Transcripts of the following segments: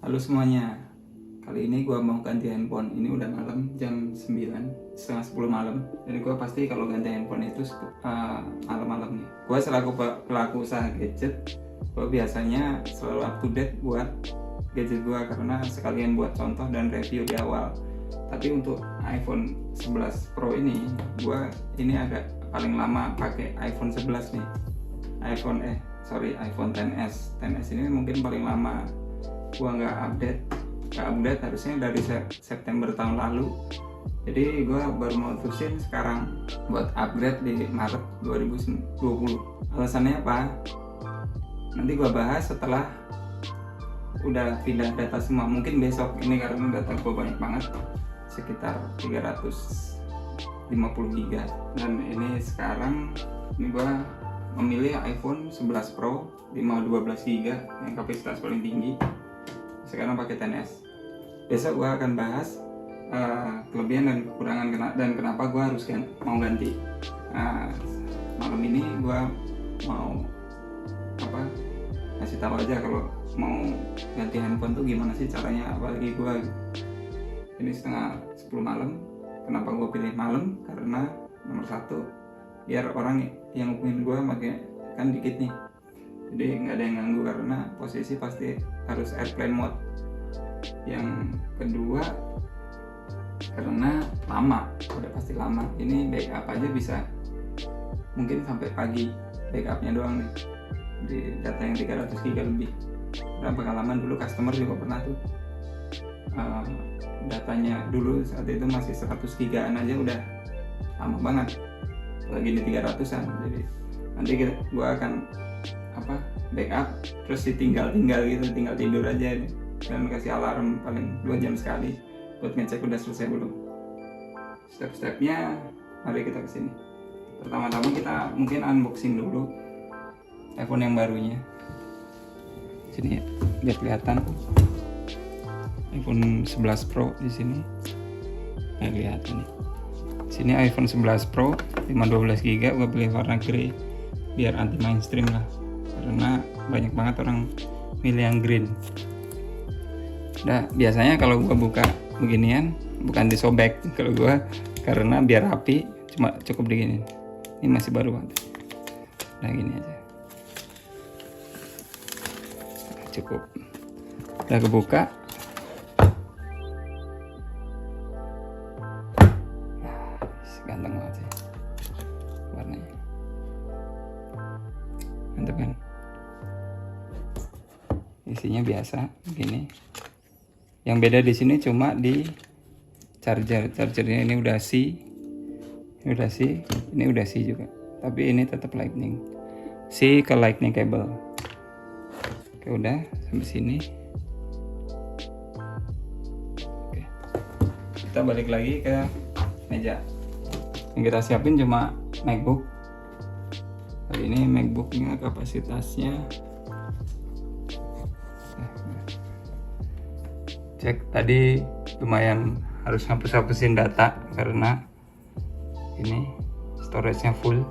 Halo semuanya, kali ini gue mau ganti handphone. Ini udah malam, jam 9, setengah 10 malam. Jadi gue pasti kalau ganti handphone itu malam-malam nih. Gue selaku pelaku usaha gadget, gue biasanya selalu up to date buat gadget gue, karena sekalian buat contoh dan review di awal. Tapi untuk iPhone 11 Pro ini, gue ini agak paling lama pakai iPhone 11 nih. iPhone XS. XS ini mungkin paling lama gua nggak update harusnya dari September tahun lalu. Jadi gua baru mau terusin sekarang buat upgrade di Maret 2020. Alasannya apa? Nanti gua bahas setelah udah pindah data semua, mungkin besok ini, karena data gua banyak banget, sekitar 350 GB. Dan ini sekarang ini gua memilih iPhone 11 Pro 512 GB yang kapasitas paling tinggi. Sekarang pakai XS. Besok gue akan bahas kelebihan dan kekurangan dan kenapa gue harus mau ganti. Malam ini gue mau kasih tahu aja kalau mau ganti handphone tuh gimana sih caranya. Apalagi gue ini setengah 10 malam. Kenapa gue pilih malam? Karena nomor satu, biar orang yang hubungin gue makanya kan dikit nih, jadi nggak ada yang ganggu karena posisi pasti harus airplane mode. Yang kedua, karena udah pasti lama. Ini backup aja bisa mungkin sampai pagi, backupnya doang nih di data yang 300 GB lebih. Udah pengalaman dulu, customer juga pernah tuh datanya dulu saat itu masih 100 GB-an aja udah lama banget, lagi di 300-an. Jadi nanti gue akan backup terus tinggal gitu, tinggal tidur aja dan kasih alarm paling 2 jam sekali buat ngecek udah selesai belum. Step-stepnya mari kita kesini. Pertama-tama kita mungkin unboxing dulu iPhone yang barunya. Sini ya, biar kelihatan iPhone 11 Pro di sini. Lihat ini. Sini iPhone 11 Pro 512 GB, gue pilih warna grey biar anti mainstream lah, karena banyak banget orang milih yang green. Nah, biasanya kalau gue buka beginian bukan disobek kalau gue, karena biar rapi cuma cukup diginiin. Ini masih baru banget. Nah, gini aja cukup. Udah kebuka, ganteng banget sih warnanya, mantap kan. Isinya biasa begini. Yang beda di sini cuma di chargernya. Ini udah C, ini udah C juga, tapi ini tetap lightning, C ke lightning cable. Oke, udah sampai sini. Oke, kita balik lagi ke meja. Yang kita siapin cuma MacBook. Kali ini MacBooknya kapasitasnya, cek tadi lumayan, harus hapus-hapusin data karena ini storage-nya full.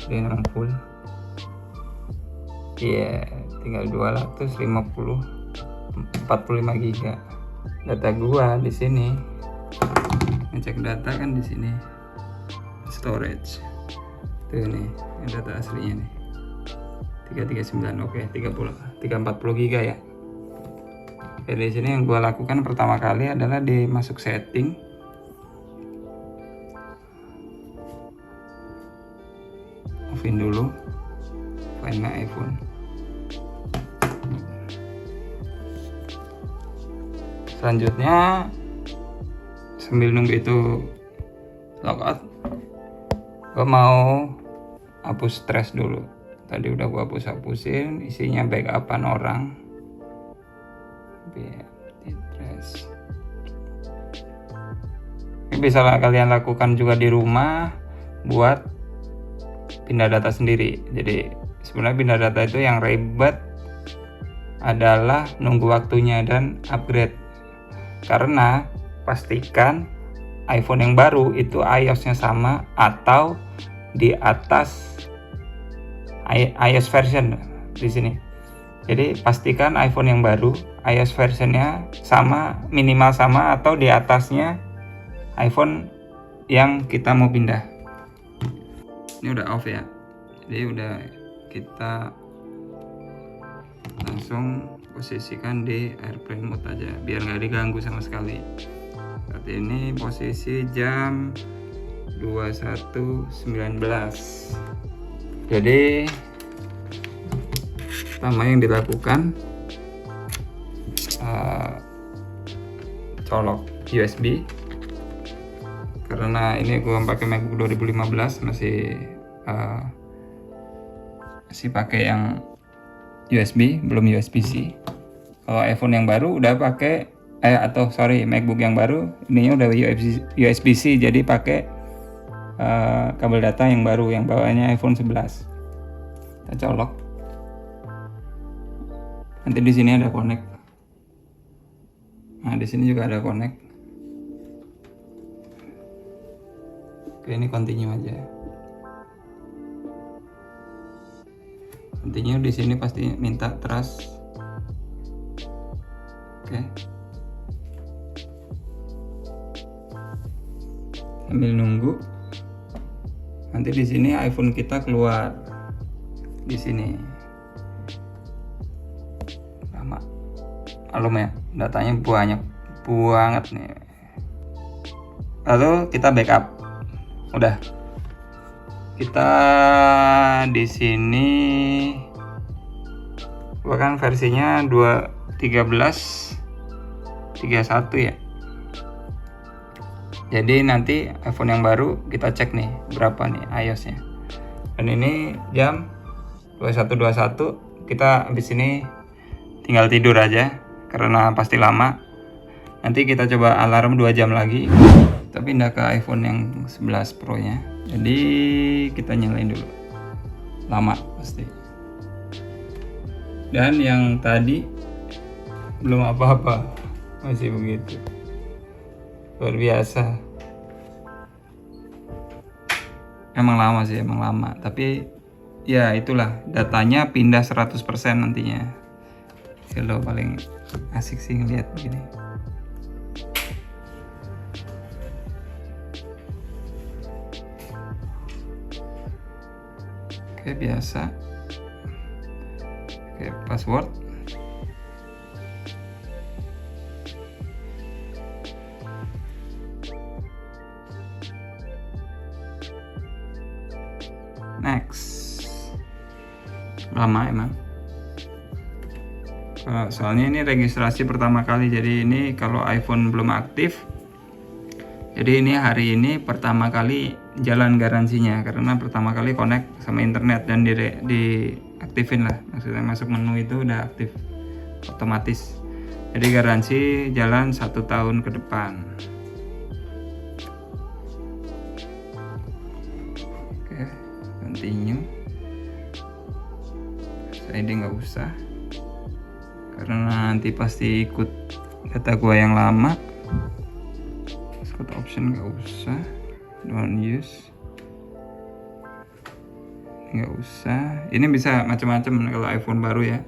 Ini memang full. Iya, tinggal 45 GB. Data gua di sini. Ngecek data kan di sini. Storage. Tuh nih, ini data aslinya nih. 339, oke, 340 GB ya. Oke, di sini yang gua lakukan pertama kali adalah di masuk setting. Offin dulu Find My iPhone. Selanjutnya sambil nunggu itu logout, gue mau hapus trash dulu. Tadi udah gue hapusin, isinya backupan orang. Trash. Ini bisa kalian lakukan juga di rumah buat pindah data sendiri. Jadi sebenarnya pindah data itu yang ribet adalah nunggu waktunya dan upgrade. Karena pastikan iPhone yang baru itu iOS-nya sama atau di atas iOS version di sini. Jadi pastikan iPhone yang baru iOS versionnya sama, minimal sama atau di atasnya iPhone yang kita mau pindah. Ini udah off ya, jadi udah kita langsung posisikan di airplane mode aja biar nggak diganggu sama sekali. Saat ini posisi jam 21.19. Jadi pertama yang dilakukan colok USB, karena ini gue pakai MacBook 2015 masih pakai yang USB, belum USB-C. Kalau iPhone yang baru udah pakai MacBook yang baru ininya udah USB-C, jadi pakai kabel data yang baru yang bawaannya iPhone 11. Kita colok. Nanti di sini ada connect. Nah, di sini juga ada connect. Oke, ini continue aja. Continue di sini pasti minta trust. Oke. Sambil nunggu. Nanti di sini iPhone kita keluar. Di sini. Malum ya, datanya banyak banget nih. Lalu kita backup. Udah. Kita di sini bahkan versinya 13.31 ya. Jadi nanti iPhone yang baru kita cek nih berapa nih iOS-nya. Dan ini jam 21.21, kita habis ini tinggal tidur aja karena pasti lama. Nanti kita coba alarm 2 jam lagi. Kita pindah ke iPhone yang 11 Pro nya. Jadi kita nyalain dulu. Lama pasti. Dan yang tadi belum apa-apa, masih begitu. Luar biasa. Emang lama sih, emang lama. Tapi ya itulah, datanya pindah 100% nantinya. Kalau paling asik sih ngeliat begini. Oke, biasa. Oke, password. Next. Lama emang. Soalnya ini registrasi pertama kali, jadi ini kalau iPhone belum aktif, jadi ini hari ini pertama kali jalan garansinya, karena pertama kali connect sama internet dan diaktifin lah, maksudnya masuk menu itu udah aktif otomatis. Jadi garansi jalan 1 tahun ke depan. Oke, continue. Saya ini nggak usah, karena nanti pasti ikut data gua yang lama. Password option nggak usah, don't use, nggak usah. Ini bisa macam-macam kalau iPhone baru ya.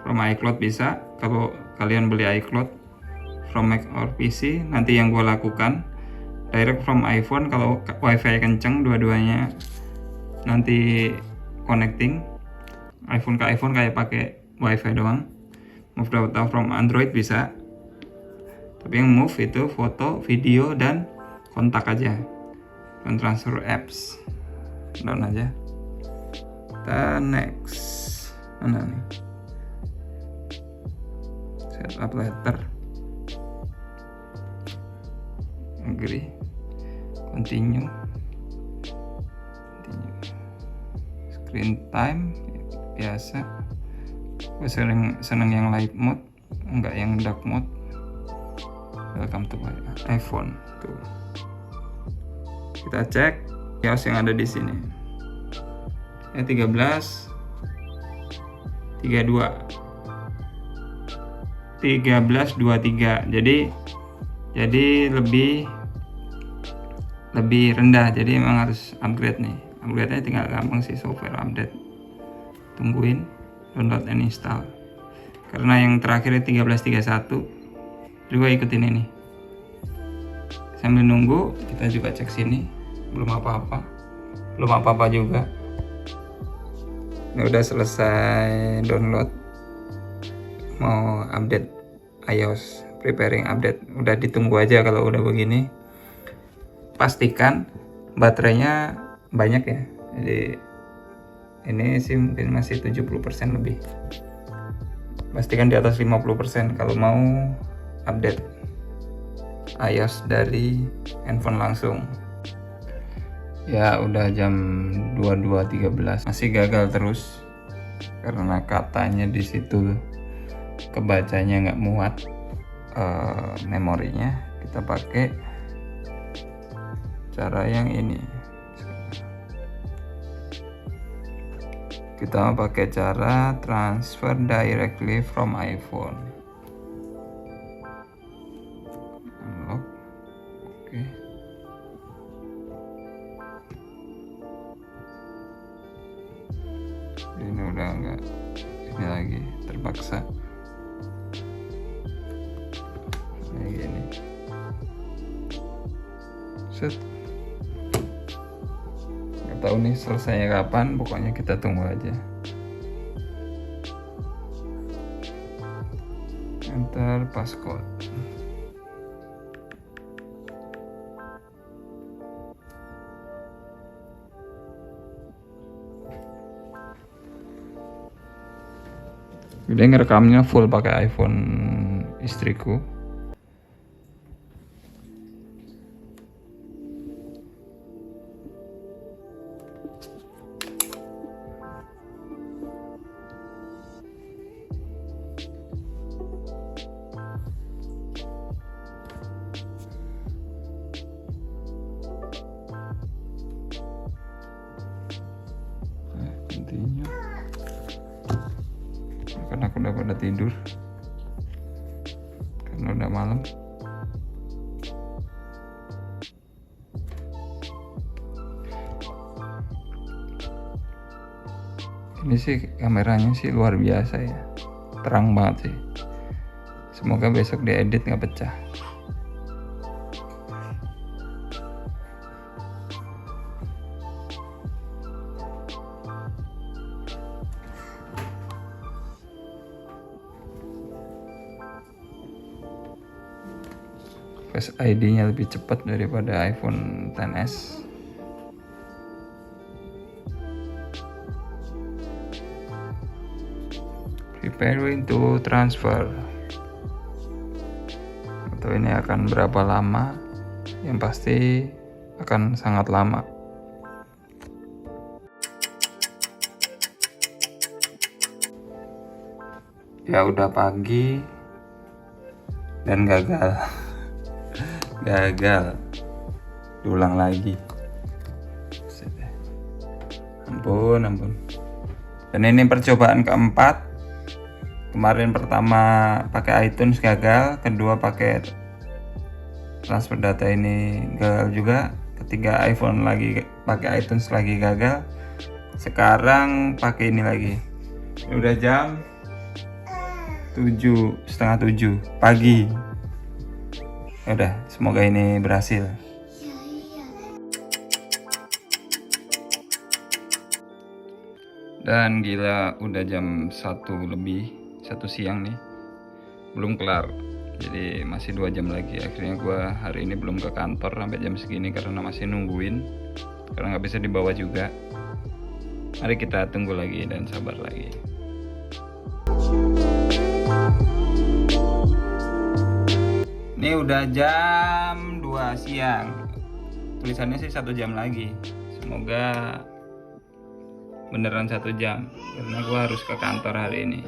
From iCloud bisa, kalau kalian beli iCloud. From Mac or PC, nanti yang gua lakukan direct from iPhone. Kalau WiFi kenceng dua-duanya nanti connecting iPhone ke iPhone kayak pakai WiFi doang. Move data from Android bisa, tapi yang move itu foto, video, dan kontak aja. Dan transfer apps down aja. Kita next. Mana nih? Setup letter. Agree. Continue. Screen time biasa. Gue seneng yang light mode, enggak yang dark mode. Welcome to my iPhone. Tuh. Kita cek iOS yang ada di sini. Ya 13.23. Jadi lebih rendah. Jadi emang harus upgrade nih. Upgrade-nya tinggal gampang sih, software update. Tungguin download and install. Karena yang terakhir 1331, jadi gue ikutin ini. Sambil nunggu kita juga cek sini, belum apa-apa juga. Ini udah selesai download, mau update iOS, preparing update. Udah ditunggu aja kalau udah begini. Pastikan baterainya banyak ya, jadi ini sih mungkin masih 70% lebih. Pastikan di atas 50% kalau mau update iOS dari handphone langsung. Ya udah jam 22.13 masih gagal terus karena katanya di situ kebacanya nggak muat memorinya. Kita pakai cara yang ini. Kita pakai cara transfer directly from iPhone. Unlock. Oke. Ini udah enggak, ini lagi terpaksa. Kayak gini. Set. Tahu nih selesainya kapan, pokoknya kita tunggu aja. Enter passcode. Dia ngerekamnya full pakai iPhone istriku. Intinya karena aku udah pada tidur karena udah malam. Ini sih kameranya sih luar biasa ya, terang banget sih. Semoga besok diedit nggak pecah. Face ID-nya lebih cepat daripada iPhone XS. Preparing to transfer. Atau ini akan berapa lama? Yang pasti akan sangat lama. Ya udah pagi dan gagal. Diulang lagi. Ampun. Dan ini percobaan keempat. Kemarin pertama pakai iTunes gagal, kedua pakai transfer data ini gagal juga, ketiga iPhone lagi pakai iTunes lagi gagal, sekarang pakai ini lagi. Ini udah jam 6:30 pagi. Ya udah, semoga ini berhasil. Dan gila, udah jam 1 siang nih, belum kelar. Jadi masih 2 jam lagi. Akhirnya gua hari ini belum ke kantor sampai jam segini karena masih nungguin, karena nggak bisa dibawa juga. Mari kita tunggu lagi dan sabar lagi. Ini udah jam 2 siang. Tulisannya sih 1 jam lagi. Semoga beneran 1 jam, karena gue harus ke kantor hari ini.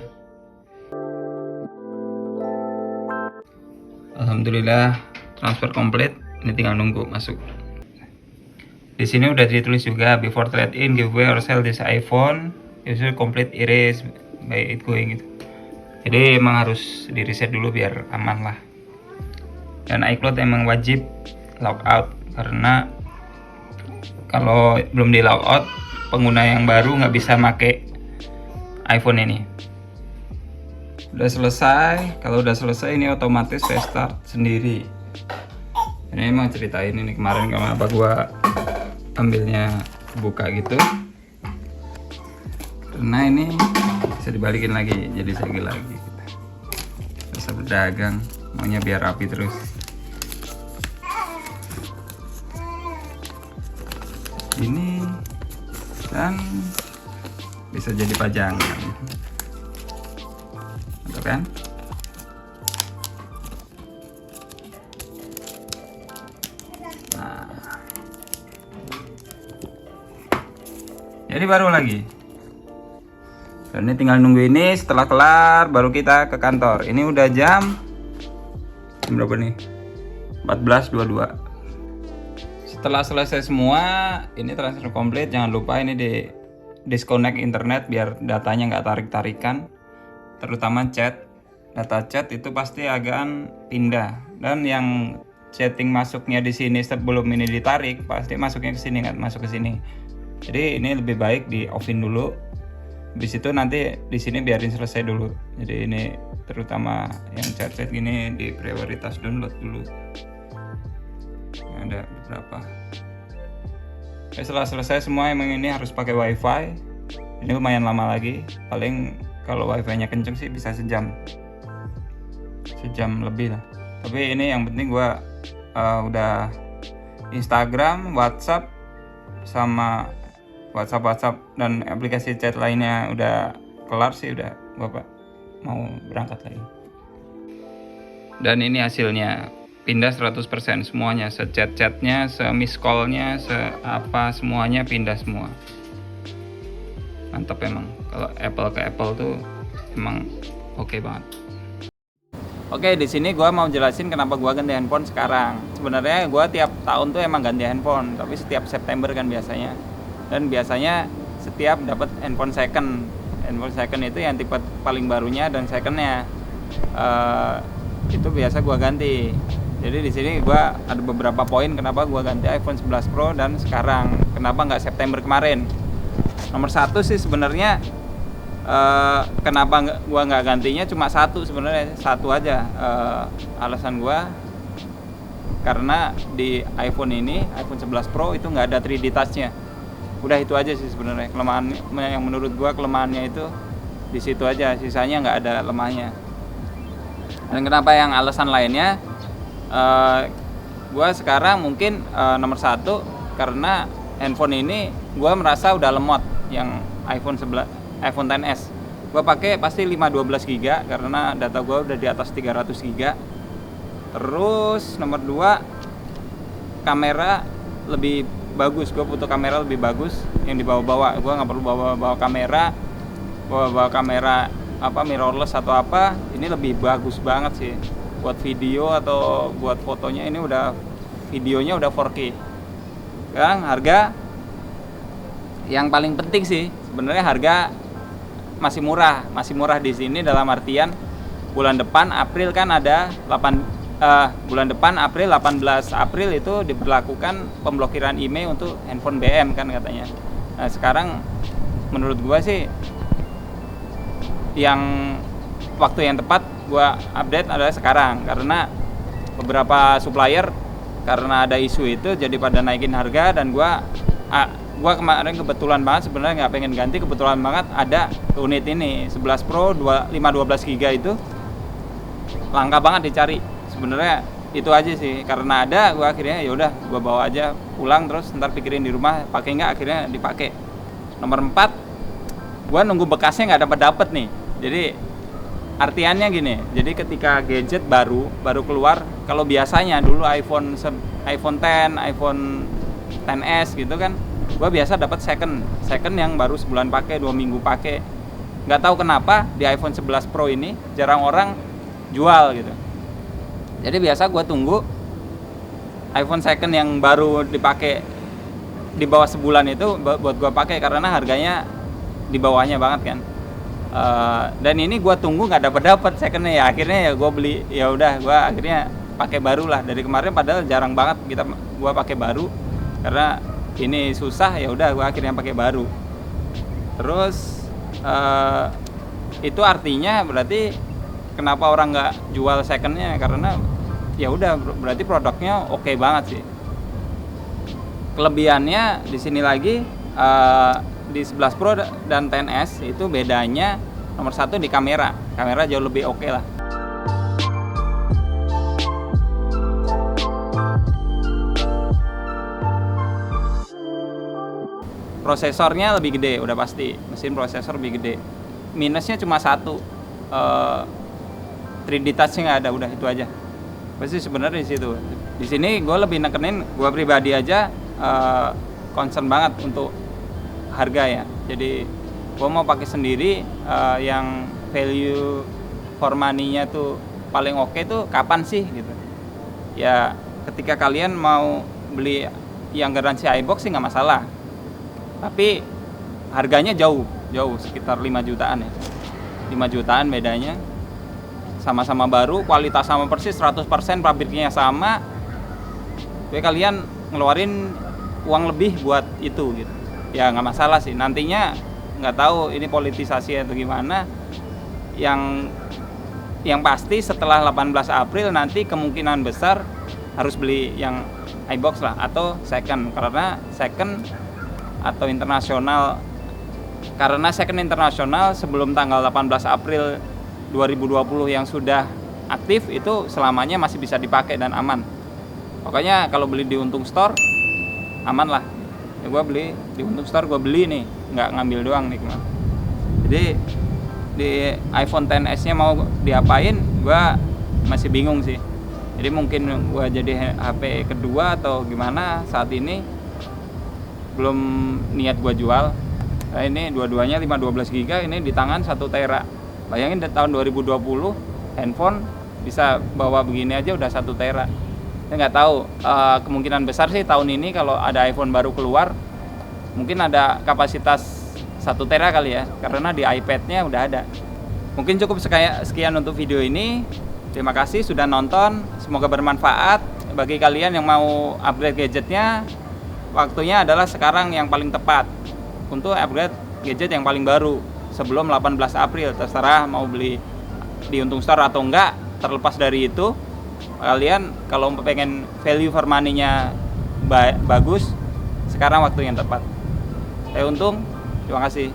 Alhamdulillah transfer komplit. Ini tinggal nunggu masuk. Di sini udah ditulis juga, before trade in, giveaway or sell this iPhone, you should complete erase by it going gitu. Jadi emang harus di reset dulu biar aman lah. Dan iCloud emang wajib logout, karena kalau belum di logout, pengguna yang baru nggak bisa pakai iPhone ini. Udah selesai. Kalau udah selesai ini otomatis restart sendiri. Ini emang ceritain ini kemarin kenapa gua ambilnya buka gitu, karena ini bisa dibalikin lagi jadi segel lagi gitu. Terus berdagang maunya biar rapi terus. Ini dan bisa jadi pajangan, mantap kan? Nah, jadi baru lagi. Dan ini tinggal nunggu ini, setelah kelar baru kita ke kantor. Ini udah jam berapa nih? 14.22. Setelah selesai semua, ini transfer komplit. Jangan lupa ini di disconnect internet biar datanya nggak tarik-tarikan, terutama chat. Data chat itu pasti akan pindah, dan yang chatting masuknya di sini sebelum ini ditarik pasti masuknya ke sini, nggak masuk ke sini. Jadi ini lebih baik di offin dulu. Habis itu nanti di sini biarin selesai dulu. Jadi ini terutama yang chat-chat gini di prioritas download dulu. Ada beberapa. Setelah selesai semua, emang ini harus pakai wifi. Ini lumayan lama lagi. Paling kalau wifi-nya kenceng sih bisa sejam lebih lah. Tapi ini yang penting gua udah Instagram, WhatsApp, sama WhatsApp dan aplikasi chat lainnya udah kelar sih, udah gua mau berangkat lagi. Dan ini hasilnya pindah 100% semuanya, se-chat-chatnya, se-miss call-nya, se-apa semuanya pindah semua. Mantap emang. Kalau Apple ke Apple tuh emang oke banget. Oke, di sini gua mau jelasin kenapa gua ganti handphone sekarang. Sebenarnya gua tiap tahun tuh emang ganti handphone, tapi setiap September kan biasanya. Dan biasanya setiap dapat handphone second. Handphone second itu yang tipe paling barunya dan secondnya itu biasa gua ganti. Jadi di sini gua ada beberapa poin kenapa gua ganti iPhone 11 Pro dan sekarang. Kenapa nggak September kemarin? Nomor satu sih sebenarnya kenapa gua nggak gantinya cuma satu, sebenarnya satu aja alasan gua, karena di iPhone ini, iPhone 11 Pro itu nggak ada 3D touch-nya. Udah itu aja sih sebenarnya kelemahan yang menurut gua, kelemahannya itu di situ aja, sisanya nggak ada lemahnya. Dan kenapa yang alasan lainnya, gua sekarang mungkin nomor satu karena handphone ini gua merasa udah lemot. Yang iPhone XS gua pakai pasti 512 GB karena data gua udah di atas 300 GB. Terus nomor 2, kamera lebih bagus, gue foto kamera lebih bagus yang dibawa-bawa. Gue nggak perlu bawa kamera apa mirrorless atau apa. Ini lebih bagus banget sih buat video atau buat fotonya. Ini udah videonya udah 4K. Sekarang harga yang paling penting sih sebenarnya, harga masih murah di sini, dalam artian bulan depan April kan ada bulan depan April, 18 April itu diberlakukan pemblokiran IMEI untuk handphone BM kan katanya. Nah sekarang menurut gua sih yang waktu yang tepat gua update adalah sekarang, karena beberapa supplier karena ada isu itu jadi pada naikin harga. Dan gua kemarin kebetulan banget sebenarnya nggak pengen ganti, kebetulan banget ada unit ini 11 Pro 512 GB itu langka banget dicari. Sebenarnya itu aja sih, karena ada gua akhirnya ya udah gua bawa aja pulang, terus ntar pikirin di rumah pakai nggak, akhirnya dipakai. Nomor 4, gua nunggu bekasnya nggak dapat nih. Jadi artiannya gini, jadi ketika gadget baru keluar, kalau biasanya dulu iPhone 10, iPhone XS gitu kan, gua biasa dapat second yang baru sebulan pakai, 2 minggu pakai. Nggak tahu kenapa di iPhone 11 Pro ini jarang orang jual gitu. Jadi biasa gue tunggu iPhone second yang baru dipakai di bawah sebulan itu buat gue pakai, karena harganya di bawahnya banget kan. Dan ini gue tunggu nggak dapat secondnya, ya akhirnya ya gue beli. Ya udah gue akhirnya pakai baru lah dari kemarin, padahal jarang banget gue pakai baru karena ini susah. Ya udah gue akhirnya pakai baru. Terus itu artinya berarti kenapa orang nggak jual secondnya, karena ya udah berarti produknya oke banget sih. Kelebihannya di sini lagi di 11 Pro dan 10S itu bedanya nomor satu di kamera jauh lebih oke lah. Prosesornya lebih gede, udah pasti. Mesin prosesor lebih gede. Minusnya cuma satu, 3D touch-nya nggak ada, udah itu aja. Pasti sebenarnya di situ. Di sini gue lebih nekenin, gue pribadi aja concern banget untuk harga ya. Jadi gue mau pakai sendiri, yang value for money-nya tuh paling oke tuh kapan sih gitu. Ya ketika kalian mau beli yang garansi iBox sih nggak masalah. Tapi harganya jauh sekitar 5 jutaan ya. 5 jutaan bedanya. Sama-sama baru, kualitas sama persis, 100% pabriknya sama. Tapi kalian ngeluarin uang lebih buat itu gitu. Ya nggak masalah sih. Nantinya nggak tahu ini politisasi atau gimana. Yang pasti setelah 18 April nanti kemungkinan besar harus beli yang iBox lah atau second, karena second atau internasional, karena second internasional sebelum tanggal 18 April 2020 yang sudah aktif itu selamanya masih bisa dipakai dan aman. Pokoknya kalau beli di Untung Store aman lah. Ya gue beli di Untung Store, gue beli nih, nggak ngambil doang nih kemarin. Jadi di iPhone XS nya mau diapain gue masih bingung sih. Jadi mungkin gue jadi HP kedua atau gimana, saat ini belum niat gue jual. Nah, ini dua-duanya 512 GB, ini di tangan 1 tera. Bayangin di tahun 2020 handphone bisa bawa begini aja udah 1 tera. Saya nggak tahu, kemungkinan besar sih tahun ini kalau ada iPhone baru keluar mungkin ada kapasitas 1 tera kali ya, karena di iPad-nya udah ada. Mungkin cukup sekian untuk video ini. Terima kasih sudah nonton, semoga bermanfaat. Bagi kalian yang mau upgrade gadgetnya, waktunya adalah sekarang yang paling tepat untuk upgrade gadget yang paling baru sebelum 18 April. Terserah mau beli di Untung Store atau enggak, terlepas dari itu. Kalian kalau pengen value for money-nya bagus, sekarang waktu yang tepat. Saya Untung, terima kasih.